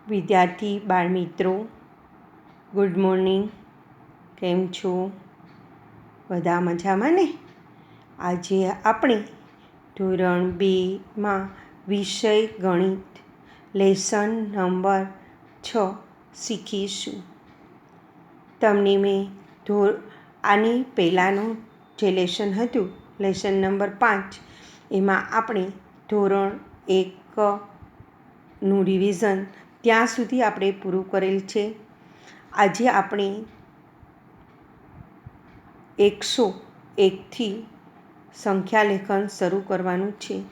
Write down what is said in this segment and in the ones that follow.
વિદ્યાર્થી બાળમિત્રો, good morning. કેમ છો? બધા મજામાં ને? આજે આપણે ધોરણ 2માં વિષય ગણિત લેસન નંબર 6 શીખીશું. તમને મેં આની પહેલાંનું જે લેસન હતું, લેસન નંબર 5, એમાં આપણે ધોરણ 1નું રિવિઝન ત્યાં સુધી આપણે પૂરું કરેલ છે. આજે આપણે 101થી સંખ્યાલેખન શરૂ કરવાનું છે.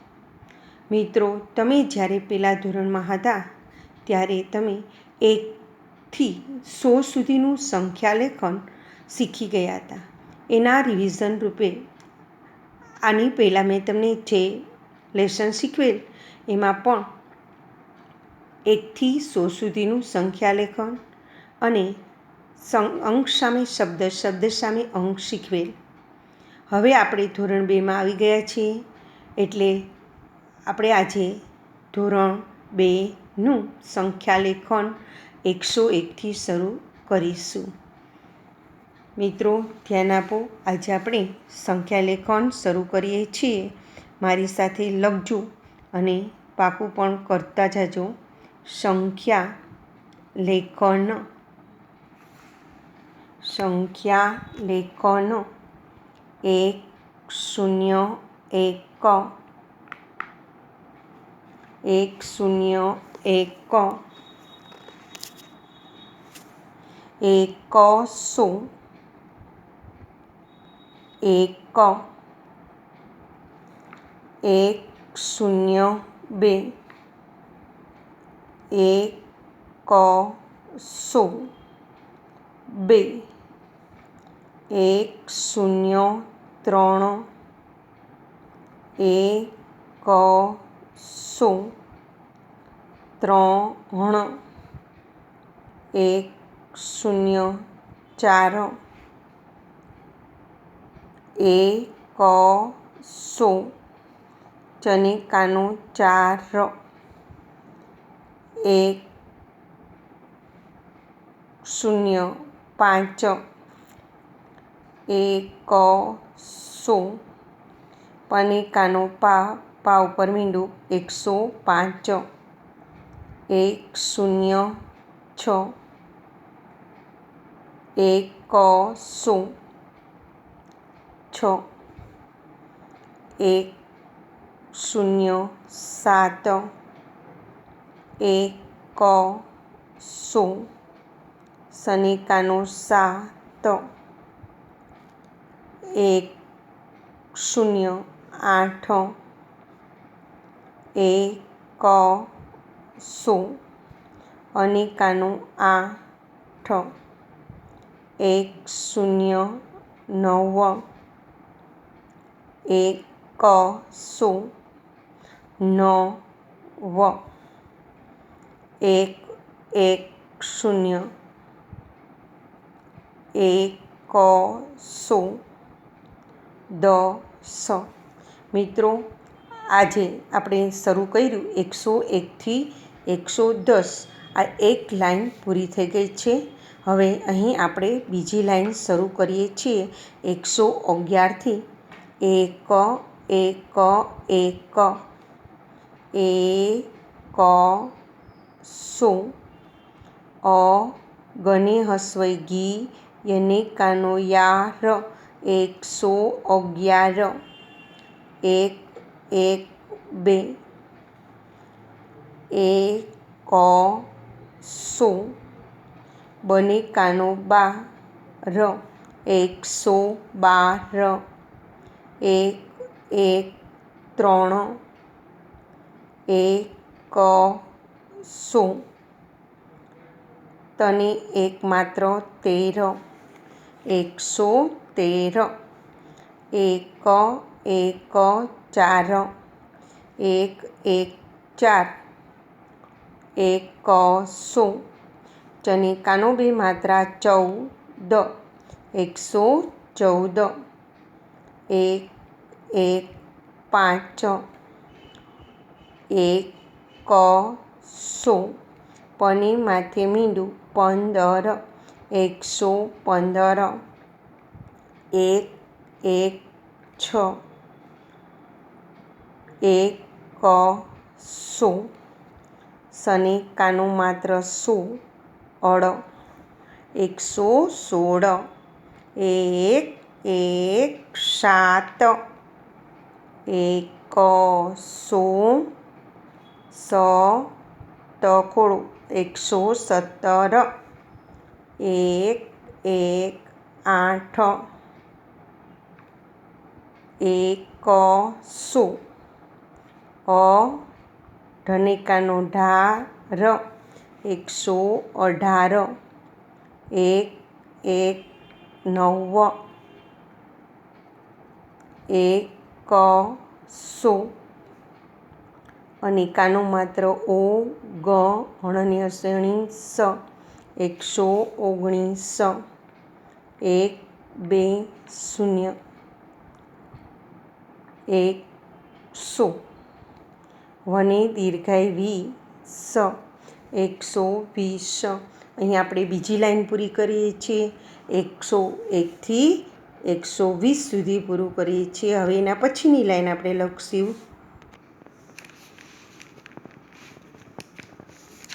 મિત્રો, તમે જ્યારે પહેલાં ધોરણમાં હતા ત્યારે તમે 1થી 100 સુધીનું સંખ્યાલેખન શીખી ગયા હતા. એના રિવિઝન રૂપે આની પહેલાં મેં તમને જે લેસન શીખવેલ એમાં પણ 1થી 100 સુધીનું સંખ્યાલેખન અને અંક સામે શબ્દ, શબ્દ સામે અંક શીખવેલ. હવે આપણે ધોરણ 2માં આવી ગયા છીએ, એટલે આપણે આજે ધોરણ 2નું સંખ્યાલેખન 101થી શરૂ કરીશું. મિત્રો, ધ્યાન આપો. આજે આપણે સંખ્યાલેખન શરૂ કરીએ છીએ. મારી સાથે લખજો અને પાકું પણ કરતા જાજો. સંખ્યાલેખન 101 101 100 102 102 103 104 ચનેકાનો 4 105 100 પનેકાનો પા ઉપર મીંડું 105 106 106 107 100 સનેકાનો 7 108 100 અનેકાનો 8 109 109 110 110. મિત્રો, આજે આપણે શરૂ કર્યું 101થી 110. આ એક લાઈન પૂરી થઈ ગઈ છે. હવે અહીં આપણે બીજી લાઈન શરૂ કરીએ છીએ 111થી 1 1 1 100 ગને હસવઈ ગી યને કાનો યાર 111 112 100 બને કાનો 12 112 113 100 તને એક માત્ર 13 113 114 114 100 ચનેકાનો 2 માત્રા 14 114 115 100 પની માથે મીંડું 15 115 1 1 6 100 સને કાનું માત્ર 16 116 1 1 7 117 1 1 8 100 ઢનેકાનો ઢાર 118 1 1 9 100 અને કાનું માત્ર ઓ ગ હણની અસણી સ 119 1 2 0 100 વને દીર્ઘાય વી સ 120 અહીં આપણે બીજી લાઈન પૂરી કરીએ છીએ 101થી 120 સુધી પૂરું કરીએ છીએ. હવે એના પછીની લાઈન આપણે લખશું.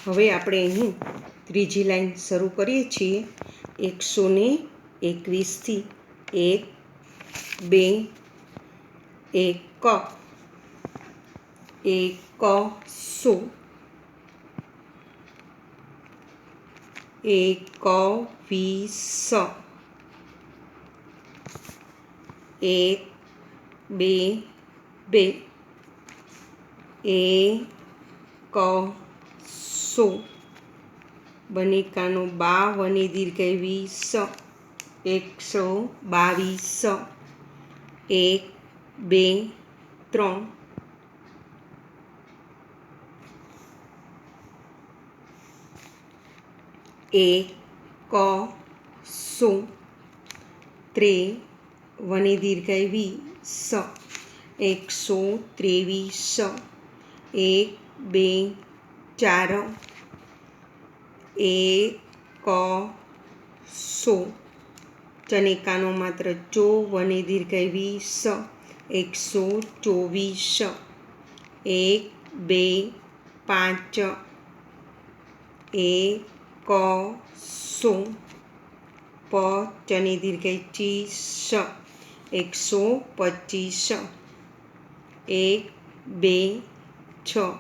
હવે આપણે અહીં ત્રીજી લાઈન શરૂ કરીએ છીએ 121થી 1 2 1 100 120 1 2 2 100 બનેકાનો 52 દીર્ઘાય 20 122 1 2 3 100 વને દીર્ઘાય 20 123 1 2 4 100 ચનેકાનો માત્ર 54 વને દીર્ઘાય 20 124 1 2 5 100 પ ચને દીર્ઘાય 25 125 1 2 6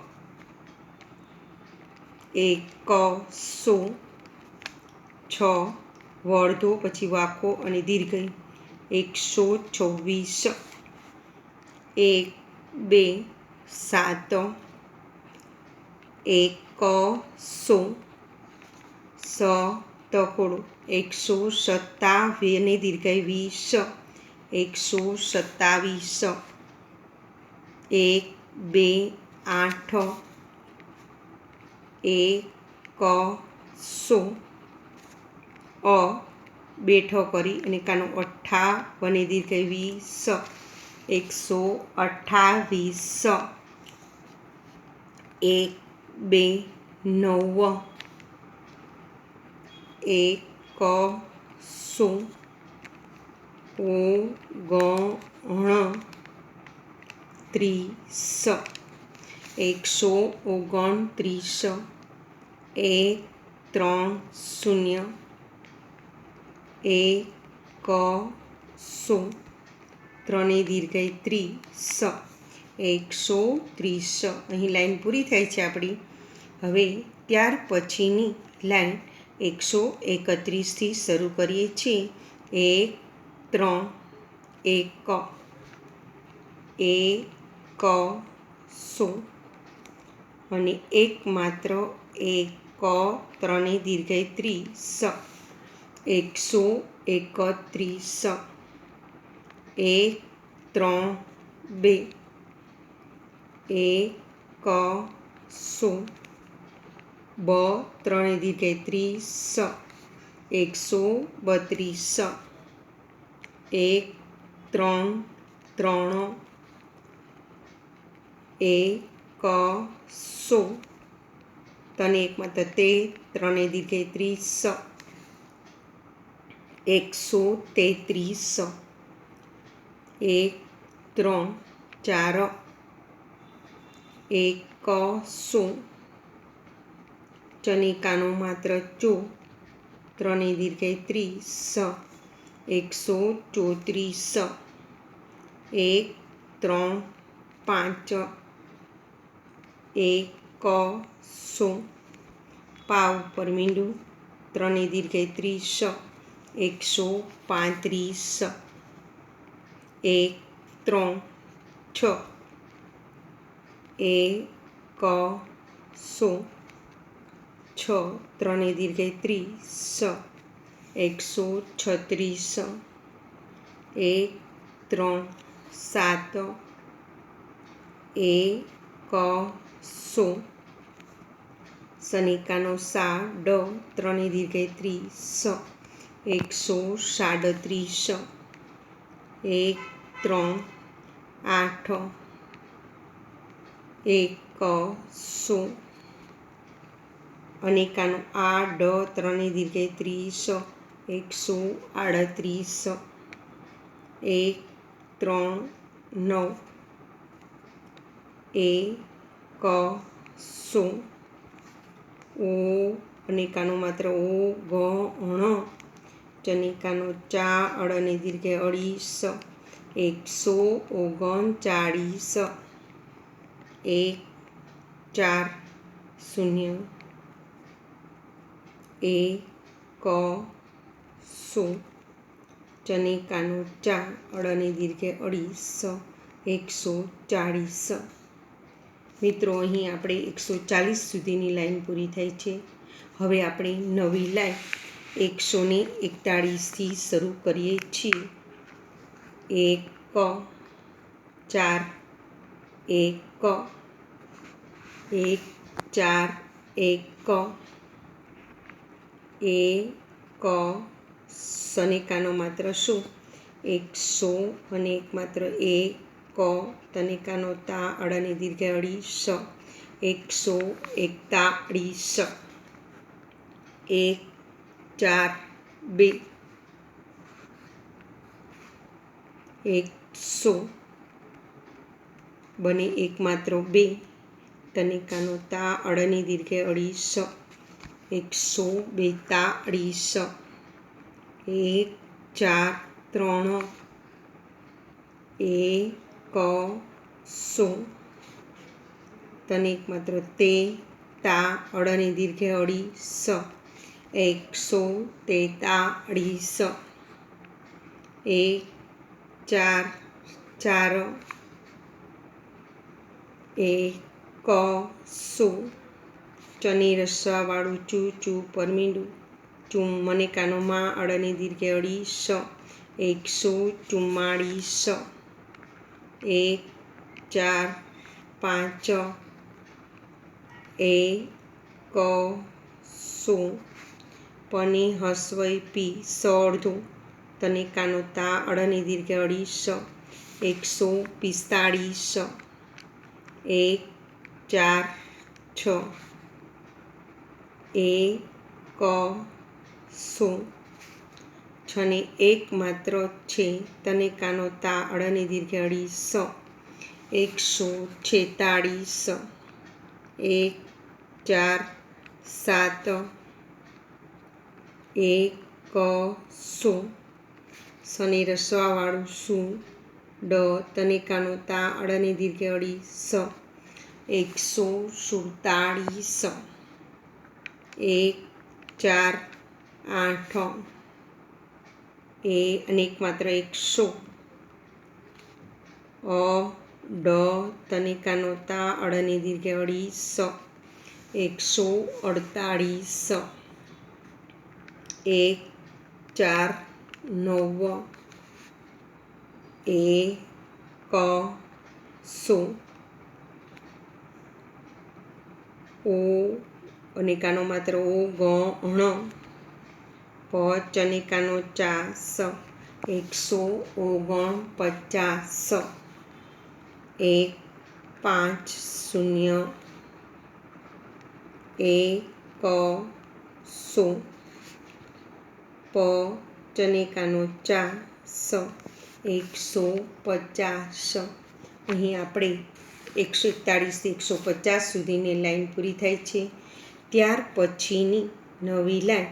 100 6 વળધો પછી વાંકો અને દીર્ઘાય 126 1 2 7 100 તકોડો 127 ને દીર્ઘાય 20 127 1 2 8 100 બેઠો કરી અને કાનો 58 ને દીર્ઘાય 20 128 1 2 9 100 30 129 130 100 ત્રણે દીર્ઘાય 30 130 અહીં લાઈન પૂરી થાય છે આપણી. હવે ત્યાર પછીની લાઈન 131થી શરૂ કરીએ છીએ 1 3 1 100 અને એક માત્ર 1 ત્રણે દીર્ઘાય 30 131 1 3 2 100 બ ત્રણે દીર્ઘાય 30 132 1 3 3 100 તને એક માત્ર તે, ત્રણે દીર્ઘે 30, 133, 1, 3, 4, 100, ચનિકાનો માત્ર ચો, ત્રણે દીર્ઘે 30, 134, 1, 3, 5, 100, પાવ ઉપર મીંડું, ત્રણે દીર્ઘે 30, 135, 1, 3, 6, 100, 6, ત્રણે દીર્ઘે 30, 136, 1, 3, 7, 100, સનિકાનો સા ડ, ત્રણે દીર્ઘે 30, 137, 1, 3, 8, 100, અનેકાનો આ ડ, ત્રણે દીર્ઘે 30, 138, 1, 3, 9, 100, ઓ અનેકાનો માત્ર ઓ ગ ણ, ચનિકાનો ચા અડ અને દીર્ઘે 28, 139, 1, 4, 0, 100, ચનિકાનો ચા અડ અને દીર્ઘે 28, 140. મિત્રો અહીં આપણે 140 સુધીની લાઈન પૂરી થઈ છે. હવે આપણે નવી લાઈન 141થી શરૂ કરીએ છીએ. 1, 4, 1, 1, 4, 1, 1, સનિકાનો માત્ર શું 100 અને એક માત્ર 1, તનિકાનો તા અડ અને દીર્ઘે 28, 141, 1, 4, 2, 100, બને એક માત્ર 2, તનિકાનો તા અડ અને દીર્ઘે 28, 142, 1, 4, 3, 100, તને એક માત્ર તે, તા અડ અને દીર્ઘે 28, 143, 1, 4, 4, 100, ચની રસવાવાળું ચૂ ચૂ પર મીંડું, ચૂમ મનેકાનો માં અડ અને દીર્ઘે 28, 144, 1, 4, 5, 100, પની હસવઈ પી સઅડધું, તનિકાનો તા અડ અને દીર્ઘે 28, 145, 1, 4, 6, 100, છને એક માત્ર છે, તનિકાનો તા અડ અને દીર્ઘે 28, 146, 1, 4, 7, 100, શનિ રસવાવાળું શું ડ, તનિકાનો તા અડ અને દીર્ઘે 28, 147, 1, 4, 8, અને એક માત્ર 100, અ ડ, તનિકાનો તા અડ અને દીર્ઘે 28, 148, 1, 4, 9, 100, ઓ અનેકાનો માત્ર ઓ ગ ણ, પ ચનિકાનો ચાસ, 149, 1, 5, 0, એકસો. પ ચનેકાનો ચા સ 150. અહીં આપણે 141 150 સુધીની લાઈન પૂરી થાય છે. ત્યાર પછીની નવી લાઈન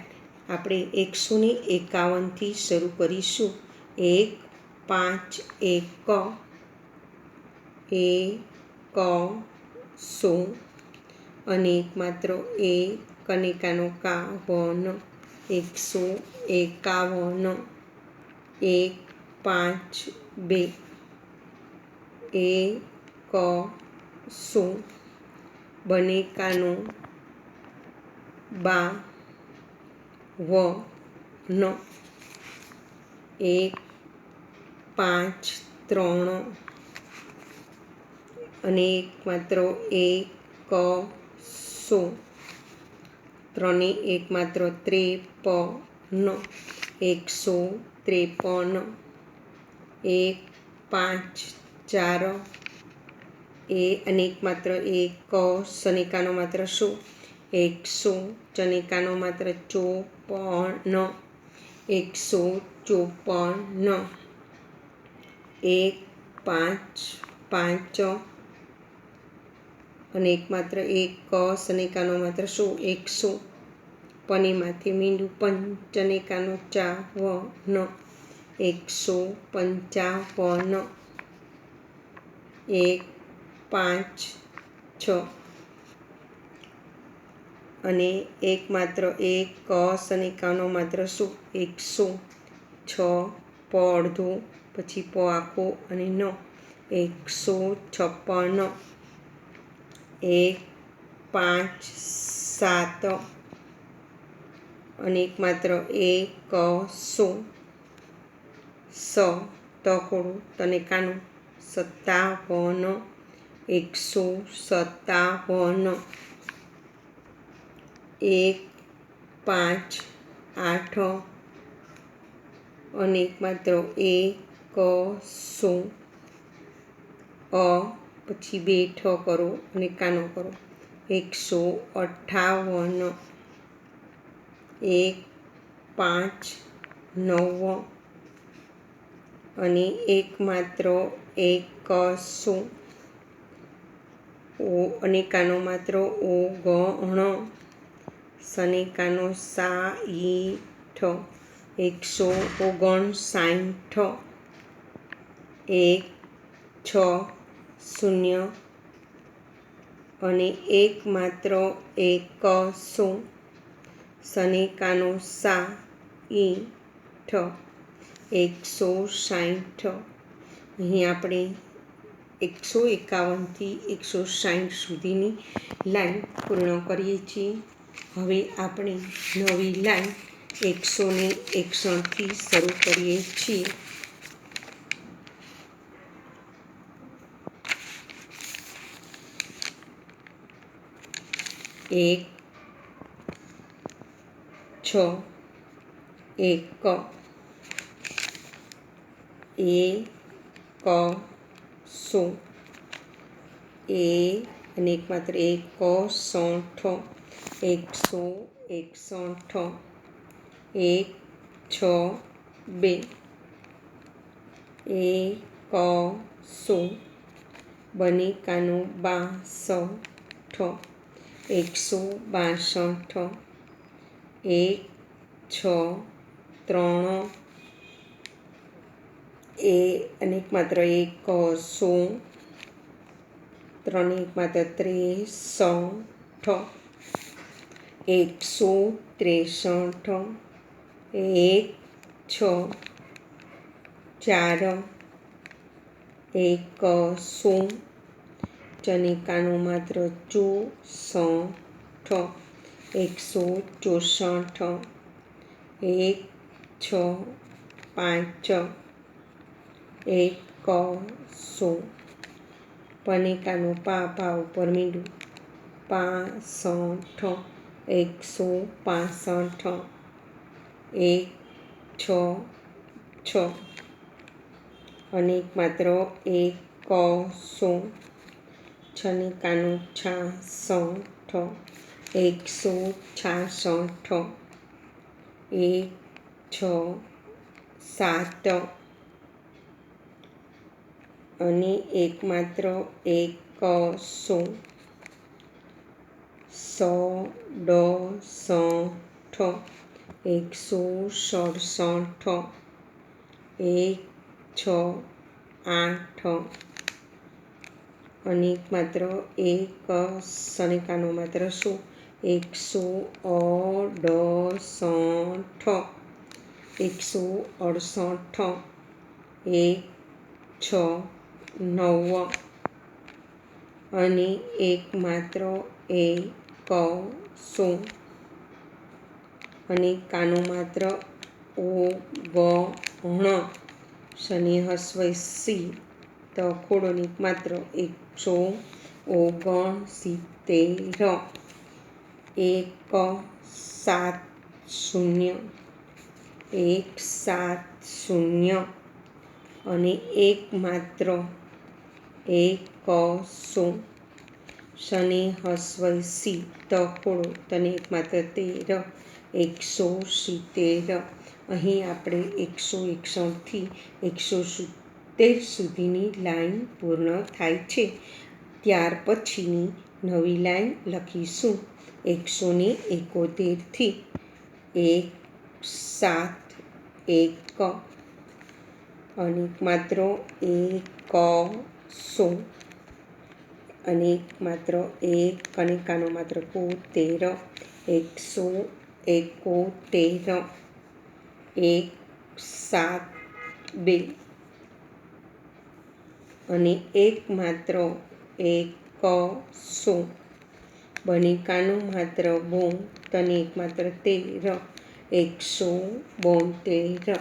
આપણે 151થી શરૂ કરીશું. 1 5 1 100 અને એકમાત્ર કનેકાનો કા વન 151. 1 5 2 100 બનેકાનો 52. 1 5 3 અને એકમાત્ર 100. 3 એકમાત્ર 53. 153. 1 5 4 અને એકમાત્ર 1 સનેકાનો માત્ર 100. ચનેકાનો માત્ર 54. 154. 1 5 5 અને એકમાત્ર 1 સનેકાનો માત્ર 100. પને માથે મીંડું પંચનેકાનો ચા વન 155. 1 5 6 અને એકમાત્ર 1 સનેકાનો માત્ર 100. 6 પ અડધો પછી પ આખો અને 9 156. 1 5 7 અને એકમાત્ર 100. સ તકોડું તનેકાનું 57. 157. 1 5 8 અને એકમાત્ર 100. પછી 2 ઠ કરો અને કાનો કરો 158. 1 5 9 અને એકમાત્ર 100. અને કાનો માત્ર 9 સનેકાનો 60. 159. 1 6 0 અને એકમાત્ર 100. સનેકાનો 60. 160. અહીં આપણે 151થી 160 સુધીની લાઈન પૂર્ણ કરીએ છીએ. હવે આપણે નવી લાઈન 161થી શરૂ કરીએ છીએ. 1 6 1 100 અને એકમાત્ર 161. 161. 1 6 2 100 બનેકાનો 62. 162. 1 6 3 અને એકમાત્ર 100. 3 એકમાત્ર 63. 163. 1 6 4 100. ચનેકાનો માત્ર 64. 164. 1 6 5 100. પનેકાનો પા ઉપર મીંડું 65. 165. 1 6 6 અને એકમાત્ર 100. છનેકાનો 66. 166 167 અને એક માત્ર 100 167 167 168 અને એક માત્ર એક સનેકાનો માત્ર 168 168 169 અને એક માત્ર 100 અને કાનો માત્ર 49 શનિ હસ્વ સી તો ખોડોની માત્ર 169 170 170 અને એક માત્ર 100 શનિ હસ્વ સી તો ખોડો તને એક માત્ર 13 170 અહીં આપણે 161થી 170 સુધીની લાઈન પૂર્ણ થાય છે. ત્યાર પછીની નવી લાઈન લખીશું 171થી 171 અને માત્ર 100 અને માત્ર 1 અને કાનો માત્ર 73 171 172 અને એક માત્ર 100 બને કાનો માત્ર 2 તને એક માત્ર 13 172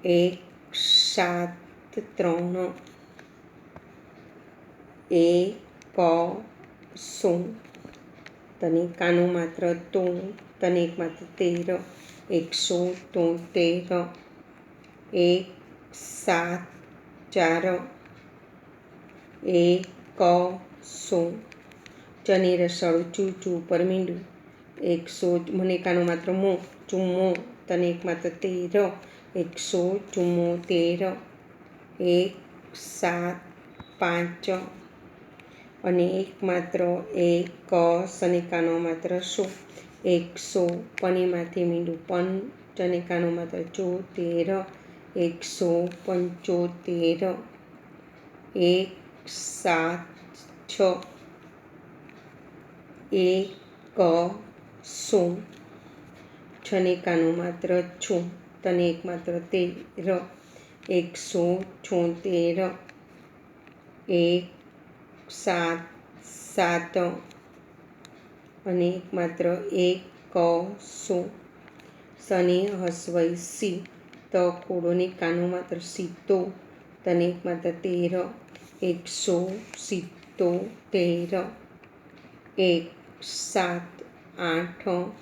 173 100 તને કાનો માત્ર 3 તને એક માત્ર 13 173 174 100 ચની રસાળું ચૂચું પર મીંડું 100 મને કાનો માત્ર મો ચુમ્મો તને એક માત્ર 13 174 175 અને એક માત્ર 1 સનેકાનો માત્ર 100 પનેમાંથી મીંડું પન ચનેકાનો માત્ર 74 175 176 100 છનેકાનો માત્ર 6 તને એક માત્ર 13 176 177 અને એક માત્ર 100 શનિ હસ્વ સી તો ખોડોને કાનો માત્ર 70 તને એક માત્ર 13 177 178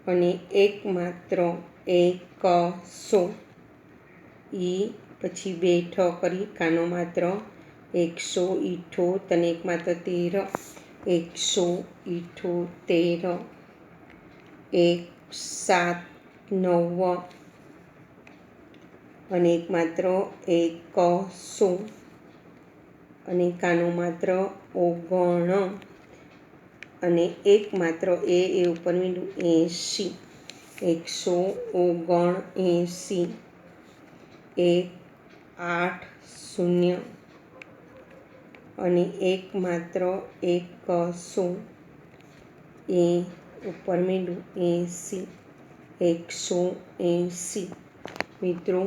અને એક માત્ર 100 ઈ પછી 2 ઠ કરી કાનો માત્ર 178 તને એક માત્ર 13 178 179 અને એક માત્ર 100 અને કાનો માત્ર 19 અને એક માત્ર એ ઉપર મીંડું 80 179 180 અને એક માત્ર 100 એ ઉપર મીંડું 80 180 મિત્રો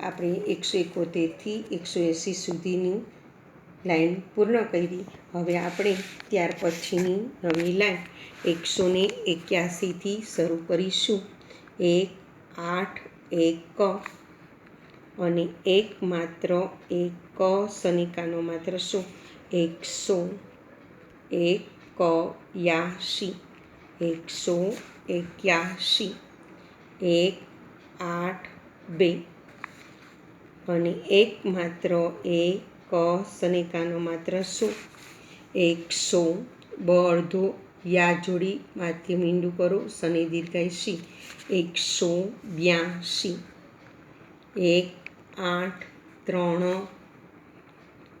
આપણે 171થી 180 સુધીની લાઈન પૂર્ણ કરી. હવે આપણે ત્યાર પછીની નવી લાઈન 181થી શરૂ કરીશું. 1 8 1 અને એક માત્ર 1 સનિકાનો માત્ર 181 181 182 અને એક માત્ર 1 સનેકાનો માત્ર 182 બ અડધો યા જોડી માથે મીંડું કરો, શનિ દીર્ઘાય શી 182, 1 8 3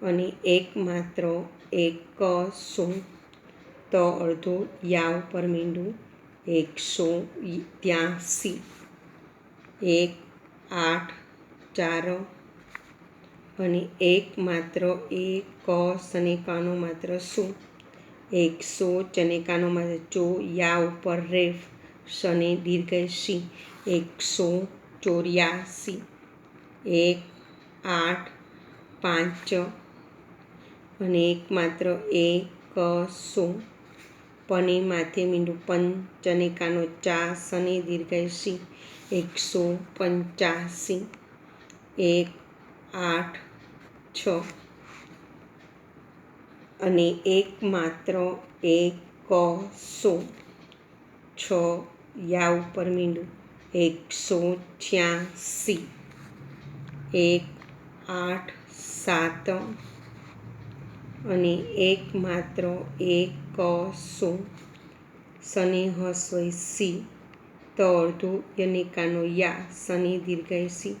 અને એક માત્ર 100, ત અડધો યા ઉપર મીંડું 183, 1 8 4 અને એક માત્ર 1 સનેકાનો માત્ર શું 100 ચનેકાનો માત્ર ચો યા ઉપર રેફ શનિ દીર્ઘ શી 184, 1 8 5 અને એક માત્ર 100, પને માથે મીંડું પંચનેકાનો ચા શનિ દીર્ઘાય શી 185, 1 8 6 અને એક માત્ર 100, 6 યા ઉપર મીંડું 186, 1 8 7 અને એક માત્ર 100, શનિ હસ્વય સી, ત અડધો યનિકાનો યા શનિ દીર્ઘાય સી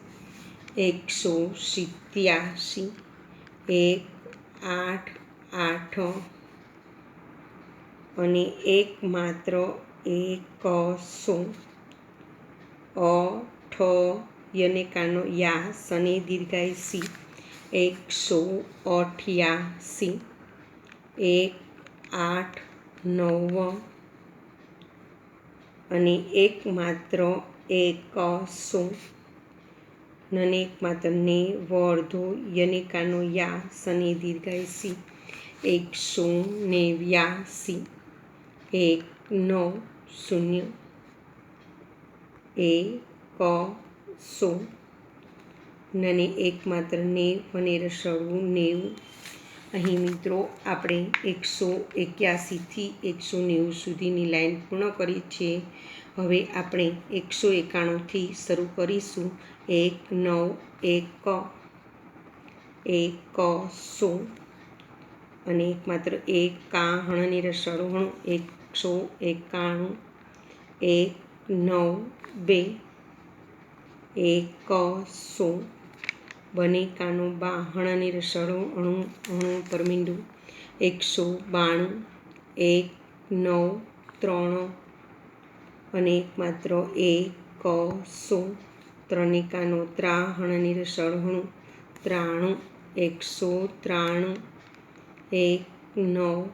187, 1 8 8 અને એક માત્ર 100, અઠ યનિકાનો યા શનિ દીર્ઘાય સી 188, 1 8 9 અને એક માત્ર 100 અને એક માત્ર 90 અડધો યનિકાનો યા શનિ દીર્ઘાય સી 189, 1 9 0 100 અને એક માત્ર 90 અને રસળવું 90. અહીં મિત્રો આપણે 181થી 190 સુધીની લાઈન પૂર્ણ કરી છે. હવે આપણે 191થી શરૂ કરીશું. 1 9 1 100 અને એક માત્ર 51 અને રસળવું 191, 1 9 2 100 બનેકાનો 52 અને રસળવું 99 પર મીંડું 192, 1 9 3 અને એક માત્ર 100, ત્રણેકાનો 53 અને રસળવું 93, 193, 1 9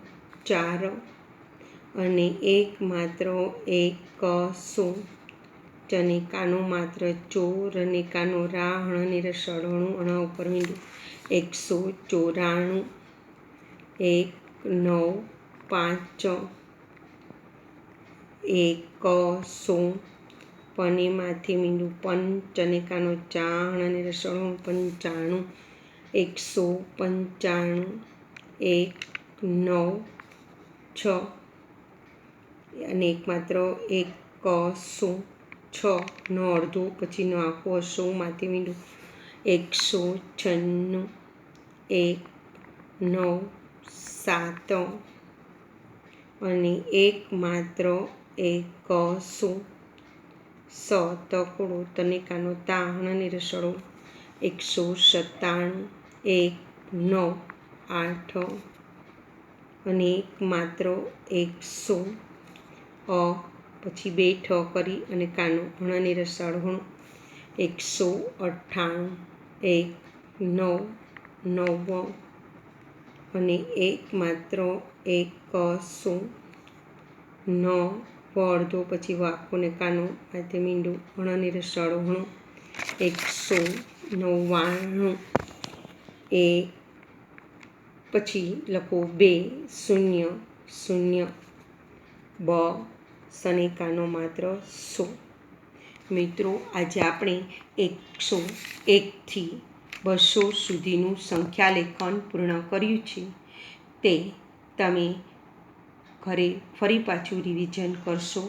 4 અને એક માત્ર 100, ચનેકાનો માત્ર ચોર અને કાનો રાહ અને રસળવણું અણા ઉપર મીંડું 194, 1 9 5 100, પને માથે મીંડું પંચનેકાનો ચાણ અને રસળવણું 95, 195, 1 9 6 અને એક માત્ર 100, 6 નો અડધો પછીનો આખો 100 માથે મીંડું 196, 1 9 7 અને એક માત્ર 100, તકોડો તનેકાનો તાહણ અને રસળો 197, 1 9 8 અને એક માત્ર 100, પછી 2 ઠ કરી અને કાનો હણાની રસાળહણ 198, 1 9 9 અને એક માત્ર 100, 9 અડધો પછી વાકોને કાનો માથે મીંડું હણાની રસાળહણ 199, 1 પછી લખો 2 0 0 બ સનેકાનો માત્ર 100. મિત્રો આજે આપણે 101થી 200 સુધીનું સંખ્યા લેખન પૂર્ણ કર્યું છે. તે તમે ઘરે ફરી પાછું રિવિઝન કરશો